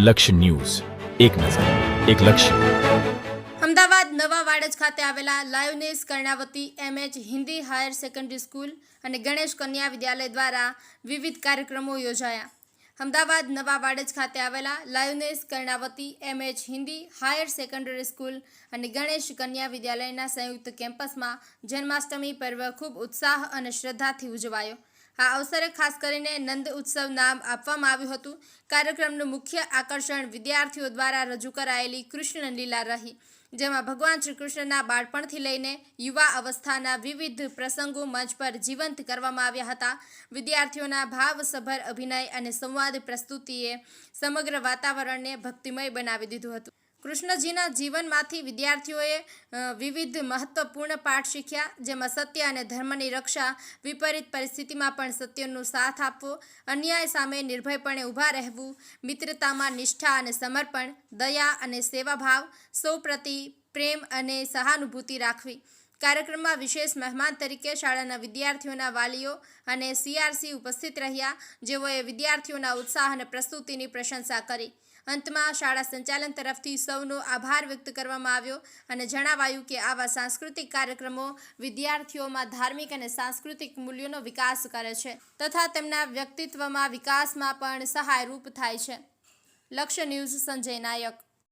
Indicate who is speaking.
Speaker 1: લક્ષ્ય ન્યૂઝ, એક નજર, એક લક્ષ્ય.
Speaker 2: અમદાવાદ નવા વાડજ ખાતે આવેલા lioness Karnavati MH Hindi higher secondary school અને ગણેશ કન્યા વિદ્યાલય દ્વારા વિવિધ કાર્યક્રમો યોજાયા. અમદાવાદ નવા વાડજ ખાતે આવેલા lioness Karnavati MH Hindi higher secondary school અને ગણેશ કન્યા વિદ્યાલયના સંયુક્ત કેમ્પસમાં જન્માષ્ટમી પર્વ ખૂબ ઉત્સાહ અને શ્રદ્ધાથી ઉજવાયો. આ અવસરે ખાસ કરીને નંદ ઉત્સવ નામ આપવામાં આવ્યું હતું. કાર્યક્રમનું મુખ્ય આકર્ષણ વિદ્યાર્થીઓ દ્વારા રજૂ કરાયેલી કૃષ્ણ લીલા રહી, જેમાં ભગવાન શ્રી કૃષ્ણના બાળપણથી લઈને યુવા અવસ્થાના વિવિધ પ્રસંગો મંચ પર જીવંત કરવામાં આવ્યા હતા. વિદ્યાર્થીઓના ભાવસભર અભિનય અને સંવાદ પ્રસ્તુતિએ સમગ્ર વાતાવરણને ભક્તિમય બનાવી દીધું હતું. કૃષ્ણજીના જીવનમાંથી વિદ્યાર્થીઓએ વિવિધ મહત્વપૂર્ણ પાઠ શીખ્યા, જેમાં સત્ય અને ધર્મની રક્ષા, વિપરીત પરિસ્થિતિમાં પણ સત્યનો સાથ આપવો, અન્યાય સામે નિર્ભયપણે ઊભા રહેવું, મિત્રતામાં નિષ્ઠા અને સમર્પણ, દયા અને સેવાભાવ, સૌ પ્રતિ પ્રેમ અને સહાનુભૂતિ રાખવી. કાર્યક્રમમાં વિશેષ મહેમાન તરીકે શાળાના વિદ્યાર્થીઓના વાલીઓ અને સીઆરસી ઉપસ્થિત રહ્યા, જેઓએ વિદ્યાર્થીઓના ઉત્સાહ અને પ્રસ્તુતિની પ્રશંસા કરી. અંતમાં શાળા સંચાલન તરફથી સૌનો આભાર વ્યક્ત કરવામાં આવ્યો અને જણાવાયું કે આવા સાંસ્કૃતિક કાર્યક્રમો વિદ્યાર્થીઓમાં ધાર્મિક અને સાંસ્કૃતિક મૂલ્યોનો વિકાસ કરે છે તથા તેમના વ્યક્તિત્વમાં વિકાસમાં પણ સહાયરૂપ થાય છે. લક્ષ્ય ન્યૂઝ, સંજય નાયક.